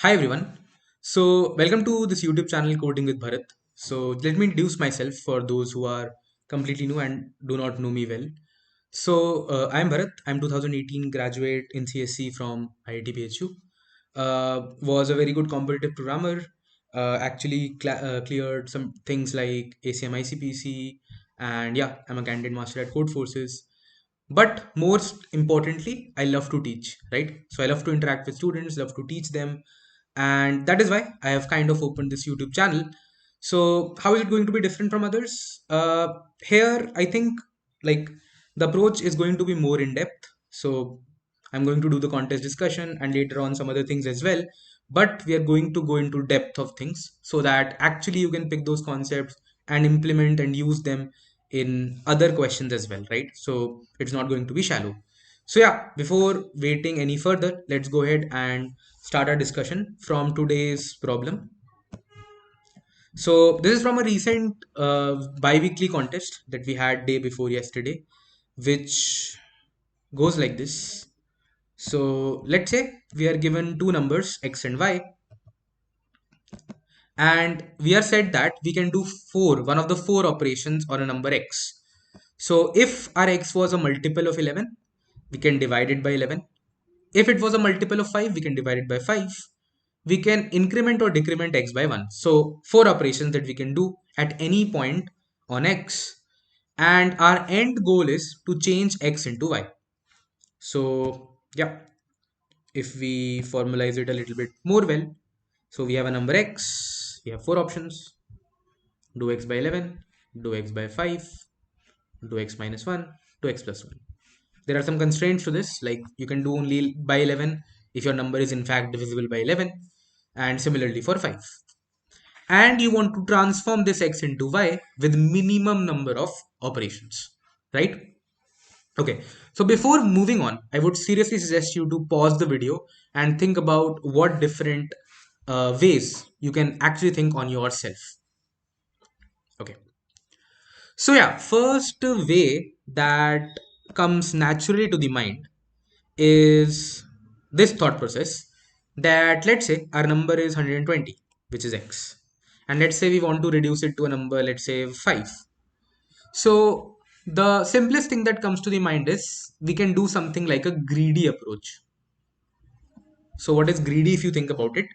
Hi everyone. Welcome to this YouTube channel Coding with Bharat. Let me introduce myself for those who are completely new and do not know me well. I'm Bharat. I'm 2018 graduate in CSC from IIT BHU. Was a very good competitive programmer. Cleared some things like ACM ICPC, and yeah, I'm a candidate master at Code Forces. But most importantly, I love to teach, right? So I love to interact with students, love to teach them, and that is why I have kind of opened this YouTube channel. So how is it going to be different from others? Here I think like the approach is going to be more in depth. So I'm going to do the contest discussion and later on some other things as well, but we are going to go into depth of things so that actually you can pick those concepts and implement and use them in other questions as well, right? So it's not going to be shallow. So yeah, before waiting any further, let's go ahead and start our discussion from today's problem. So this is from a recent bi-weekly contest that we had day before yesterday, which goes like this. So let's say we are given two numbers x and y, and we are said that we can do one of the four operations on a number x. So if our x was a multiple of 11, we can divide it by 11. If it was a multiple of 5, we can divide it by 5. We can increment or decrement x by 1. So four operations that we can do at any point on x. And our end goal is to change x into y. So yeah, if we formalize it a little bit more well, so we have a number x, we have four options: do x by 11, do x by 5, do x minus 1, do x plus 1. There are some constraints to this, like you can do only by 11 if your number is in fact divisible by 11, and similarly for 5. And you want to transform this x into y with minimum number of operations, right? Okay, so before moving on, I would seriously suggest you to pause the video and think about what different ways you can actually think on yourself. Okay, so yeah, first way that comes naturally to the mind is this thought process that let's say our number is 120, which is x, and let's say we want to reduce it to a number, let's say 5. So the simplest thing that comes to the mind is we can do something like a greedy approach. So what is greedy if you think about it?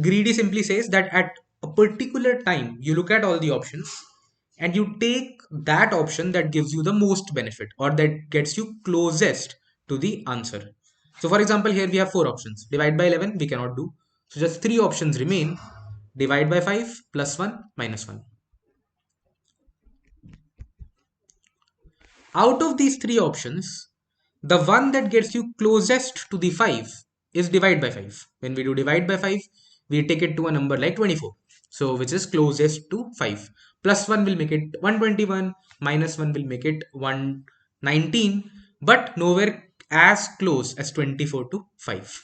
Greedy simply says that at a particular time you look at all the options and you take that option that gives you the most benefit or that gets you closest to the answer. So for example, here we have four options. Divide by 11 we cannot do. So just three options remain: divide by 5, plus 1, minus 1. Out of these three options, the one that gets you closest to the 5 is divide by 5. When we do divide by 5, we take it to a number like 24. So which is closest to 5. Plus 1 will make it 121, minus 1 will make it 119, but nowhere as close as 24 to 5.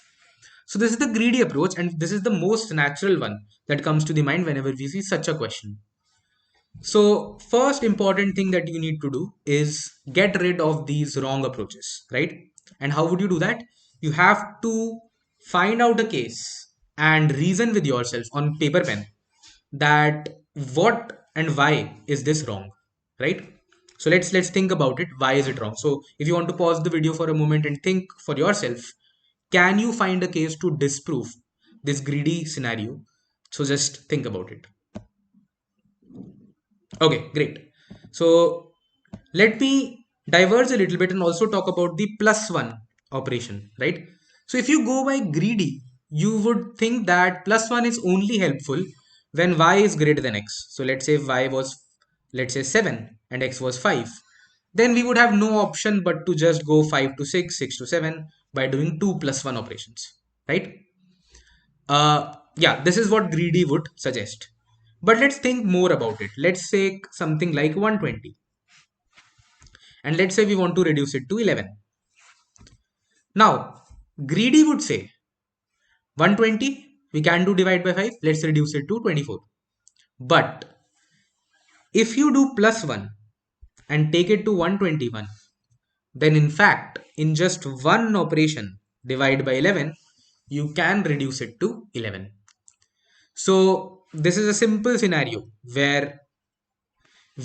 So this is the greedy approach, and this is the most natural one that comes to the mind whenever we see such a question. So first important thing that you need to do is get rid of these wrong approaches, right? And how would you do that? You have to find out a case and reason with yourself on paper pen that what and why is this wrong, right? So let's think about it. Why is it wrong? So if you want to pause the video for a moment and think for yourself, can you find a case to disprove this greedy scenario? So just think about it. Okay, great. So let me diverge a little bit and also talk about the plus one operation, right? So if you go by greedy, you would think that plus one is only helpful when y is greater than x. So let's say if y was, let's say 7 and x was 5, then we would have no option but to just go 5 to 6, 6 to 7 by doing 2 plus 1 operations, right? Yeah, this is what greedy would suggest. But let's think more about it. Let's take something like 120. And let's say we want to reduce it to 11. Now, greedy would say 120, we can do divide by 5. Let's reduce it to 24. But if you do plus 1 and take it to 121, then in fact, in just one operation, divide by 11, you can reduce it to 11. So this is a simple scenario where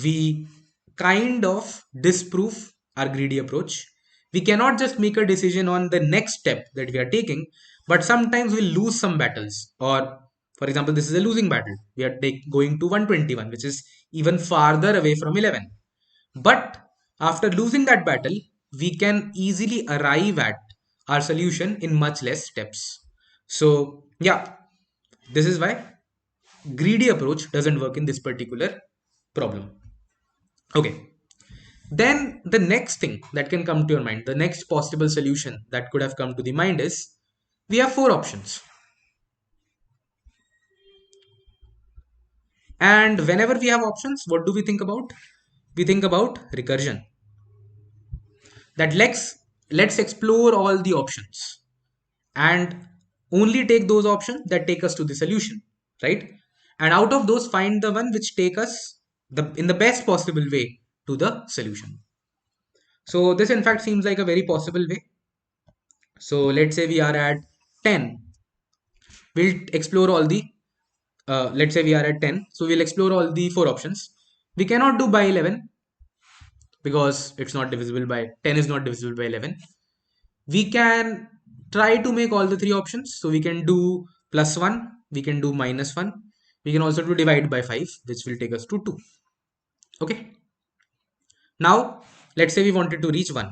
we kind of disprove our greedy approach. We cannot just make a decision on the next step that we are taking, but sometimes we lose some battles. Or, for example, this is a losing battle. We are going to 121, which is even farther away from 11. But after losing that battle, we can easily arrive at our solution in much less steps. So, yeah, this is why greedy approach doesn't work in this particular problem. Okay. Then the next thing that can come to your mind, the next possible solution that could have come to the mind is we have four options. And whenever we have options, what do we think about? We think about recursion. That let's explore all the options and only take those options that take us to the solution, right? And out of those, find the one which take us in the best possible way to the solution. So this in fact seems like a very possible way. So let's say we are at 10. We'll explore all the, let's say we are at 10. So we'll explore all the four options. We cannot do by 11 because it's not divisible by 10 is not divisible by 11. We can try to make all the three options. So we can do plus 1, we can do minus 1. We can also do divide by 5, which will take us to 2. Okay. Now, let's say we wanted to reach 1.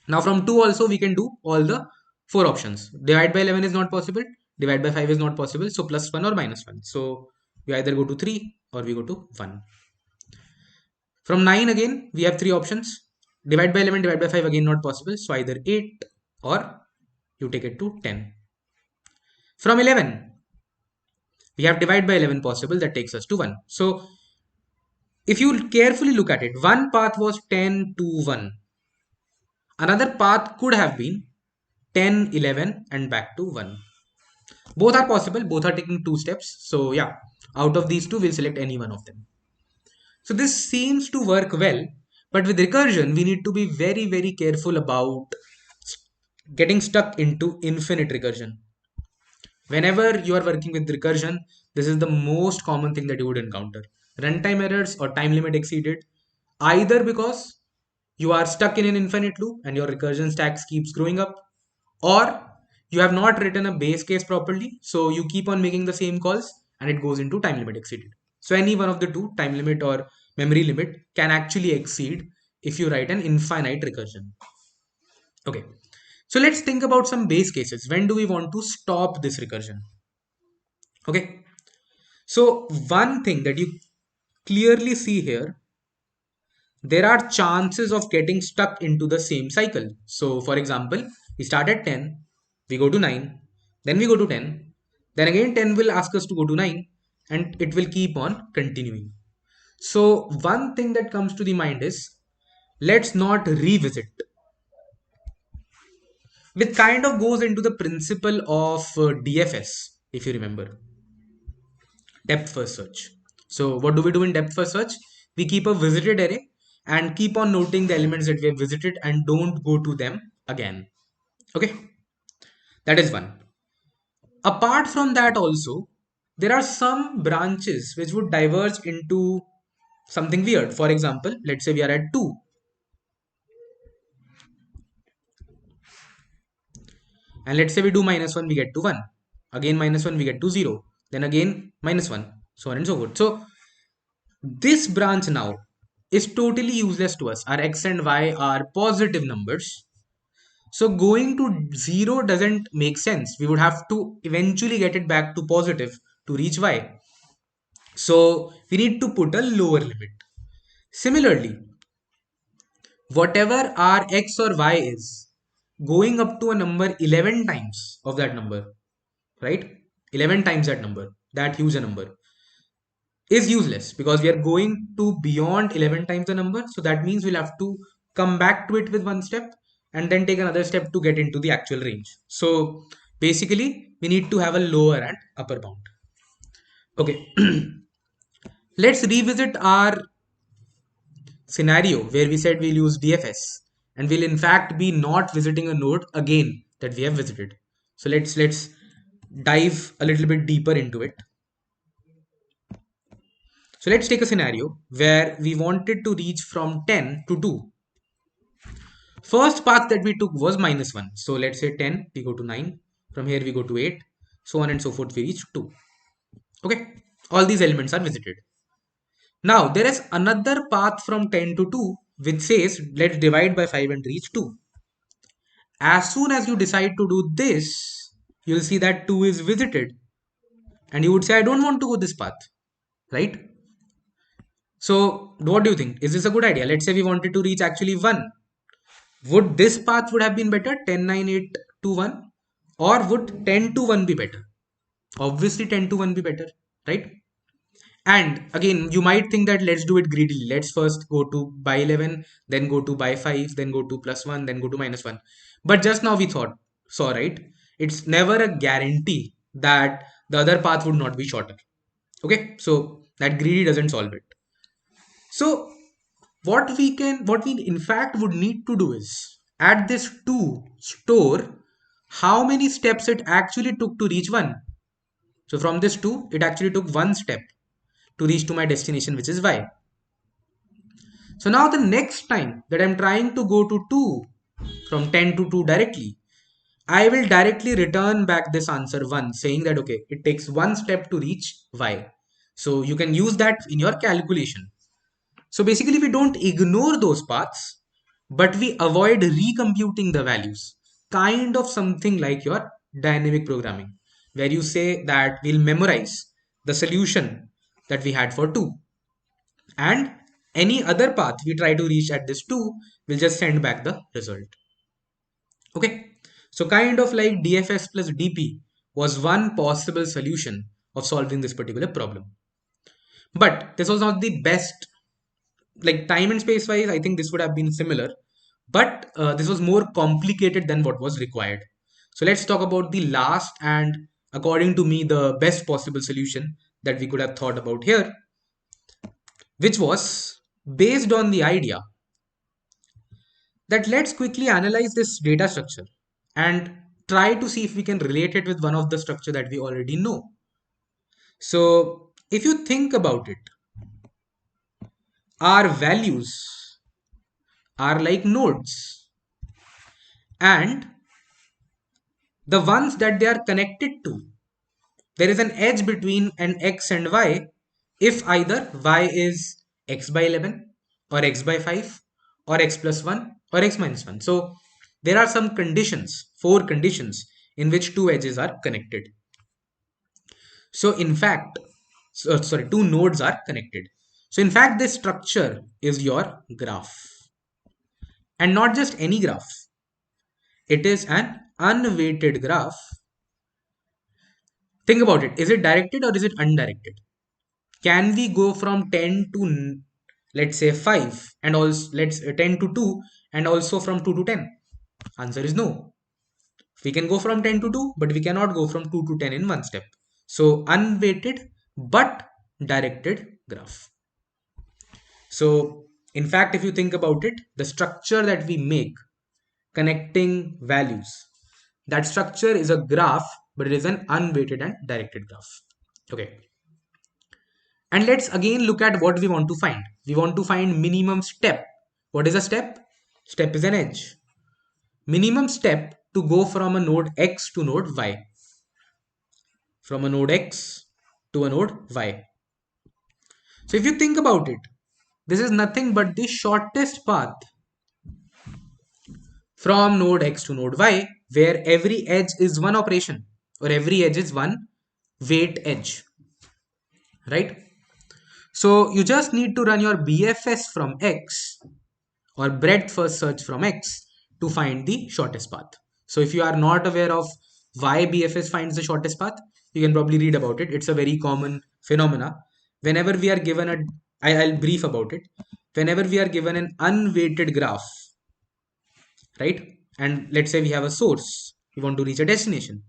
Now from 2 also we can do all the four options. Divide by 11 is not possible. Divide by 5 is not possible. So plus 1 or minus 1. So we either go to 3 or we go to 1. From 9 again, we have three options. Divide by 11, divide by 5 again not possible. So either 8 or you take it to 10. From 11, we have divide by 11 possible. That takes us to 1. So if you carefully look at it, one path was 10 to 1. Another path could have been 10, 11 and back to 1. Both are possible. Both are taking 2 steps. So yeah, out of these two, we'll select any one of them. So this seems to work well. But with recursion, we need to be very, very careful about getting stuck into infinite recursion. Whenever you are working with recursion, this is the most common thing that you would encounter. Runtime errors or time limit exceeded, either because you are stuck in an infinite loop and your recursion stacks keeps growing up, or you have not written a base case properly, so you keep on making the same calls and it goes into time limit exceeded. So any one of the two, time limit or memory limit, can actually exceed if you write an infinite recursion. Okay, so let's think about some base cases. When do we want to stop this recursion? Okay, so one thing that you clearly see here, there are chances of getting stuck into the same cycle. So for example, we start at 10, we go to 9, then we go to 10, then again 10 will ask us to go to 9 and it will keep on continuing. So one thing that comes to the mind is, let's not revisit, which kind of goes into the principle of DFS, if you remember, depth first search. So what do we do in depth first search? We keep a visited array and keep on noting the elements that we have visited and don't go to them again. Okay, that is one. Apart from that also, there are some branches which would diverge into something weird. For example, let's say we are at 2 and let's say we do minus 1, we get to 1, again minus 1, we get to 0, then again minus 1, so on and so forth. So this branch now is totally useless to us. Our x and y are positive numbers, so going to 0 doesn't make sense. We would have to eventually get it back to positive to reach y. So we need to put a lower limit. Similarly, whatever our x or y is, going up to a number 11 times of that number, right? 11 times that number, that huge a number, is useless because we are going to beyond 11 times the number. So that means we'll have to come back to it with one step and then take another step to get into the actual range. So basically we need to have a lower and upper bound. Okay, let's revisit our scenario where we said we'll use DFS and we'll in fact be not visiting a node again that we have visited. So let's dive a little bit deeper into it. So let's take a scenario where we wanted to reach from 10 to 2. First path that we took was -1. So let's say 10, we go to 9. From here we go to 8. So on and so forth, we reach 2. Okay. All these elements are visited. Now there is another path from 10 to 2 which says let's divide by 5 and reach 2. As soon as you decide to do this, you'll see that 2 is visited. And you would say, I don't want to go this path. Right? So what do you think? Is this a good idea? Let's say we wanted to reach actually 1. Would this path would have been better, 10, 9, 8, 2, 1? Or would 10 to 1 be better? Obviously 10 to 1 be better, right? And again, you might think that let's do it greedily. Let's first go to by 11, then go to by 5, then go to +1, then go to -1. But just now we saw, right? It's never a guarantee that the other path would not be shorter. Okay, so that greedy doesn't solve it. So what we in fact would need to do is at this 2 store how many steps it actually took to reach 1. So from this 2, it actually took 1 step to reach to my destination, which is y. So now the next time that I'm trying to go to 2 from 10 to 2 directly, I will directly return back this answer 1 saying that okay, it takes 1 step to reach y. So you can use that in your calculation. So basically we don't ignore those paths, but we avoid recomputing the values. Kind of something like your dynamic programming, where you say that we'll memorize the solution that we had for 2. And any other path we try to reach at this 2 will just send back the result. Okay. So kind of like DFS plus DP was one possible solution of solving this particular problem. But this was not the best, like time and space wise, I think this would have been similar, but this was more complicated than what was required. So let's talk about the last and according to me the best possible solution that we could have thought about here, which was based on the idea that let's quickly analyze this data structure and try to see if we can relate it with one of the structure that we already know. So if you think about it, our values are like nodes, and the ones that they are connected to, there is an edge between an x and y if either y is x by 11 or x by 5 or x plus 1 or x minus 1. So there are some conditions, 4 conditions in which two edges are connected. So in fact, sorry, two nodes are connected. So in fact, this structure is your graph, and not just any graph. It is an unweighted graph. Think about it. Is it directed or is it undirected? Can we go from 10 to let's say 5 and also let's 10 to 2 and also from 2 to 10? Answer is no. We can go from 10 to 2, but we cannot go from 2 to 10 in one step. So unweighted but directed graph. So in fact, if you think about it, the structure that we make connecting values, that structure is a graph, but it is an unweighted and directed graph. Okay. And let's again look at what we want to find. We want to find minimum step. What is a step? Step is an edge. Minimum step to go from a node X to node Y. From a node X to a node Y. So if you think about it, this is nothing but the shortest path from node X to node Y, where every edge is one operation, or every edge is one weight edge, right? So you just need to run your BFS from X or breadth first search from X to find the shortest path. So if you are not aware of why BFS finds the shortest path, you can probably read about it. It's a very common phenomena. Whenever we are given I'll brief about it. Whenever we are given an unweighted graph, right? And let's say we have a source, we want to reach a destination.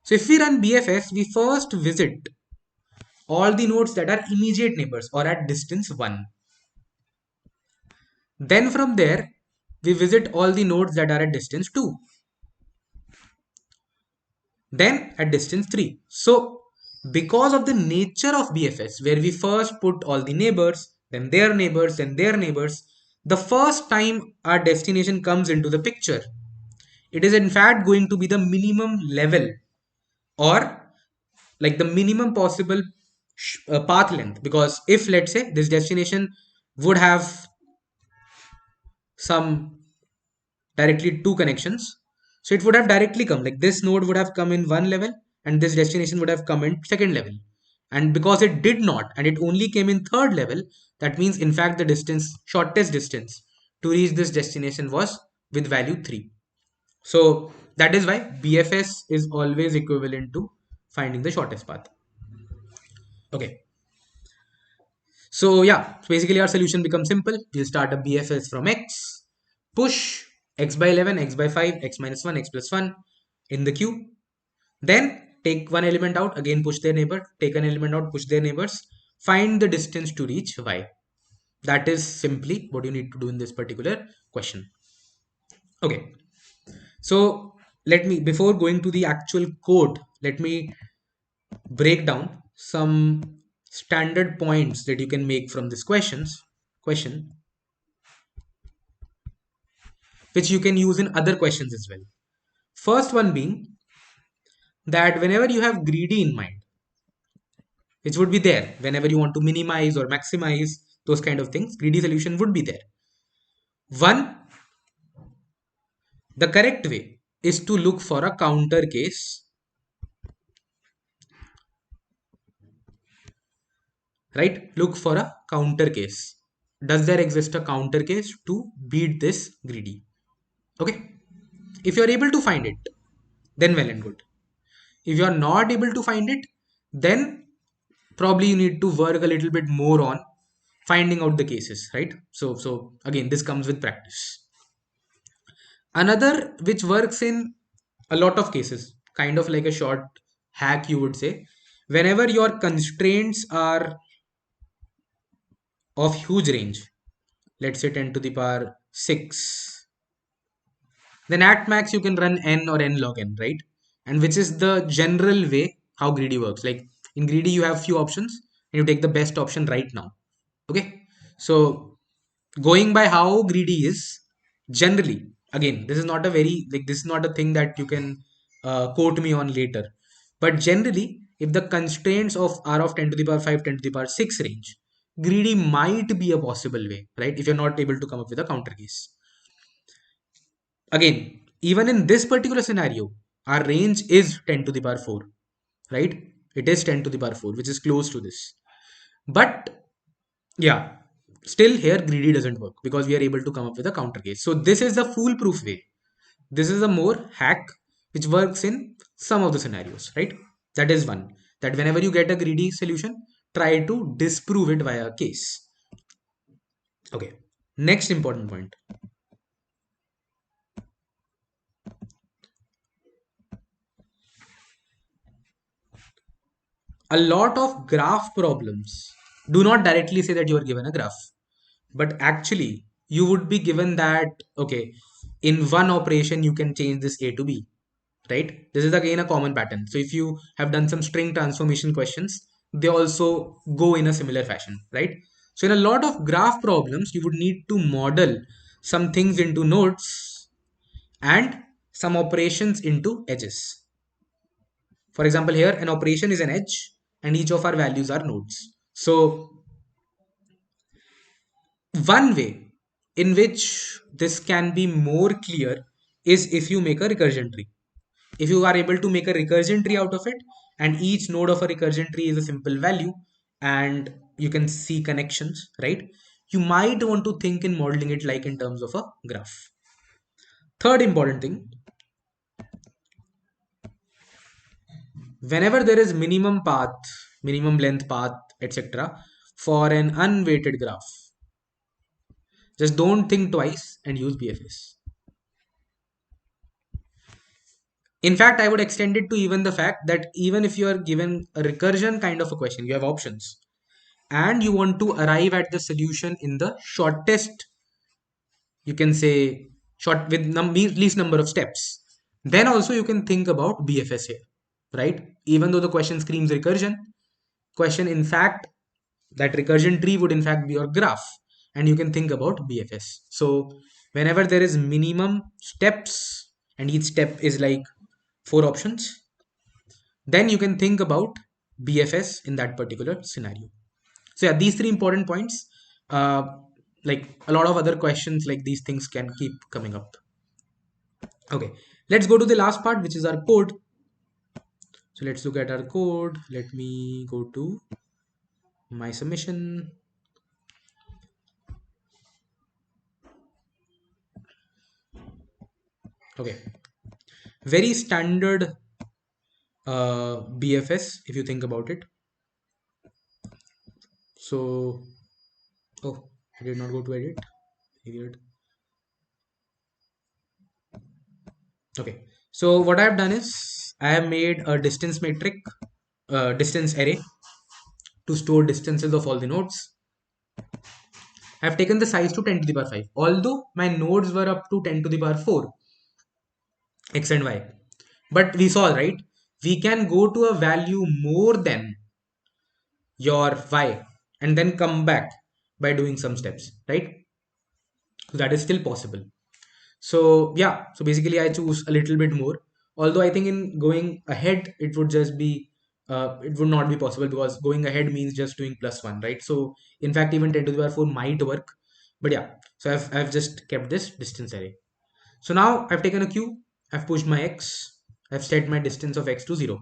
So if we run BFS, we first visit all the nodes that are immediate neighbors or at distance 1. Then from there, we visit all the nodes that are at distance 2. then at distance 3. So because of the nature of BFS, where we first put all the neighbors, then their neighbors, then their neighbors, the first time our destination comes into the picture, it is in fact going to be the minimum level, or like the minimum possible path length. Because if let's say this destination would have some directly two connections, so it would have directly come, like this node would have come in one level and this destination would have come in second level. And because it did not, and it only came in third level, that means in fact the distance, shortest distance to reach this destination was with value 3. So that is why BFS is always equivalent to finding the shortest path. Okay. So yeah, basically our solution becomes simple. We'll start a BFS from X, push X by 11, X by 5, X minus 1, X plus 1 in the queue. Then take one element out, again push their neighbor, take an element out, push their neighbors, find the distance to reach Y. That is simply what you need to do in this particular question. Okay. So let me, before going to the actual code, let me break down some standard points that you can make from this question, which you can use in other questions as well. First one being that whenever you have greedy in mind, which would be there whenever you want to minimize or maximize those kind of things, greedy solution would be there. One, the correct way is to look for a counter case, right? Look for a counter case. Does there exist a counter case to beat this greedy? Okay. If you're able to find it, then well and good. If you're not able to find it, then probably you need to work a little bit more on finding out the cases, right? So again, this comes with practice. Another which works in a lot of cases, kind of like a short hack, you would say, whenever your constraints are of huge range, let's say 10 to the power 6, then at max you can run n or n log n, right? And which is the general way how greedy works. Like in greedy you have few options and you take the best option right now. Okay, so going by how greedy is, generally, again, this is not a very, like, this is not a thing that you can quote me on later, but generally if the constraints of are of 10 to the power 5, 10 to the power 6 range, greedy might be a possible way, right? If you're not able to come up with a counter case. Again, even in this particular scenario, our range is 10 to the power 4, right? It is 10 to the power 4, which is close to this. But yeah, still here greedy doesn't work because we are able to come up with a counter case. So this is the foolproof way. This is a more hack which works in some of the scenarios, right? That is one, that whenever you get a greedy solution, try to disprove it via a case. Okay, next important point. A lot of graph problems do not directly say that you are given a graph, but actually you would be given that, okay, in one operation you can change this a to b, right? This is again a common pattern. So if you have done some string transformation questions, they also go in a similar fashion, right? So in a lot of graph problems, you would need to model some things into nodes and some operations into edges. For example, here an operation is an edge and each of our values are nodes. So one way in which this can be more clear is if you make a recursion tree. If you are able to make a recursion tree out of it, and each node of a recursion tree is a simple value, and you can see connections, right? You might want to think in modeling it like in terms of a graph. Third important thing, whenever there is minimum path, minimum length path, etc., for an unweighted graph, just don't think twice and use BFS. In fact, I would extend it to even the fact that even if you are given a recursion kind of a question, you have options, and you want to arrive at the solution in the shortest, you can say, short with least number of steps, then also you can think about BFS here. right? Even though the question screams recursion, question in fact, that recursion tree would in fact be your graph, and you can think about BFS. So whenever there is minimum steps and each step is like 4 options, then you can think about BFS in that particular scenario. So yeah, these 3 important points. Like a lot of other questions like these things can keep coming up. Okay, let's go to the last part, which is our code. So let's look at our code. Let me go to my submission. Okay, very standard BFS if you think about it. So, oh, I did not go to edit. Weird. Okay, so what I have done is I have made a distance metric, distance array to store distances of all the nodes. I have taken the size to 10 to the power 5, although my nodes were up to 10 to the power 4, x and y. But we saw, right? We can go to a value more than your y and then come back by doing some steps, right? So that is still possible. So yeah, so basically I choose a little bit more. Although I think in going ahead, it would just be, it would not be possible because going ahead means just doing +1, right? So in fact, even 10 to the power 4 might work. But yeah, so I've just kept this distance array. So now I've taken a queue, I've pushed my x, I've set my distance of x to 0.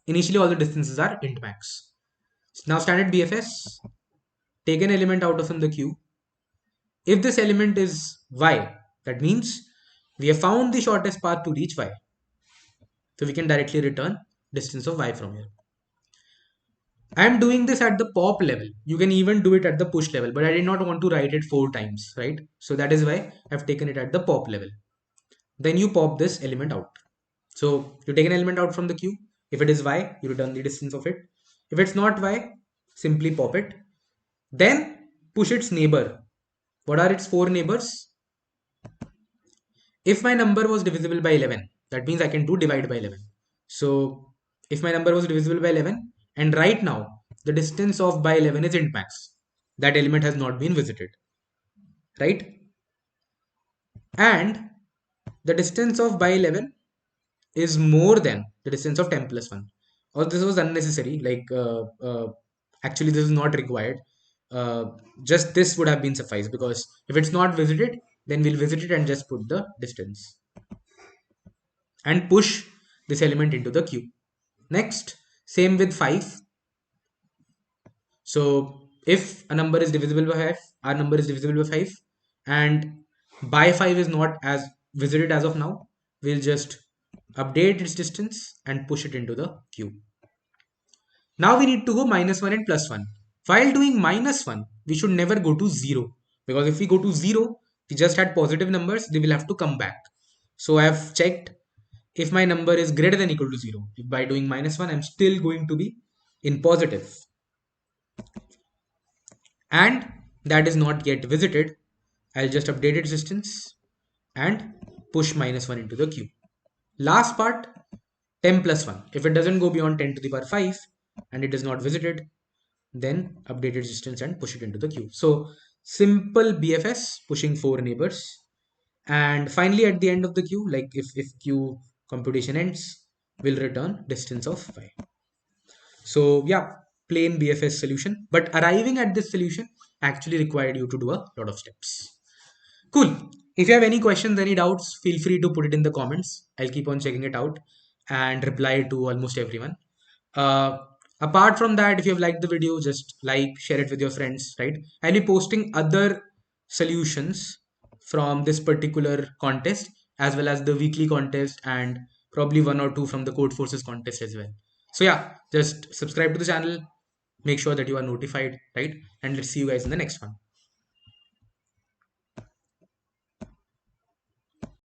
Initially, all the distances are int max. Now standard BFS, take an element out of from the queue. If this element is y, that means we have found the shortest path to reach y. So we can directly return distance of y from here. I am doing this at the pop level. You can even do it at the push level, but I did not want to write it 4 times, right? So that is why I've taken it at the pop level. Then you pop this element out. So you take an element out from the queue. If it is y, you return the distance of it. If it's not y, simply pop it. Then push its neighbor. What are its 4 neighbors? If my number was divisible by 11, that means I can do divide by 11. So if my number was divisible by 11, and right now the distance of by 11 is int max, that element has not been visited, right? And the distance of by 11 is more than the distance of 10 plus 1. Or this was unnecessary, like actually this is not required. Just this would have been suffice, because if it's not visited, then we'll visit it and just put the distance and push this element into the queue. Next, same with 5. So if a number is divisible by 5, our number is divisible by 5, and by 5 is not as visited as of now, we'll just update its distance and push it into the queue. Now we need to go -1 and +1. While doing -1, we should never go to 0, because if we go to 0, we just had positive numbers, they will have to come back. So I have checked if my number is greater than equal to 0. If by doing -1, I'm still going to be in positive. And that is not yet visited. I'll just update its distance and push -1 into the queue. Last part, 10 plus 1. If it doesn't go beyond 10 to the power 5 and it is not visited, then update its distance and push it into the queue. So simple BFS pushing 4 neighbors. And finally at the end of the queue, like if queue computation ends, will return distance of 5. So yeah, plain BFS solution. But arriving at this solution actually required you to do a lot of steps. Cool. If you have any questions, any doubts, feel free to put it in the comments. I'll keep on checking it out and reply to almost everyone. Uh, Apart from that, if you have liked the video, just like, share it with your friends, right? I'll be posting other solutions from this particular contest, as well as the weekly contest, and probably 1 or 2 from the Code Forces contest as well. So yeah, just subscribe to the channel, make sure that you are notified, right? And let's see you guys in the next one.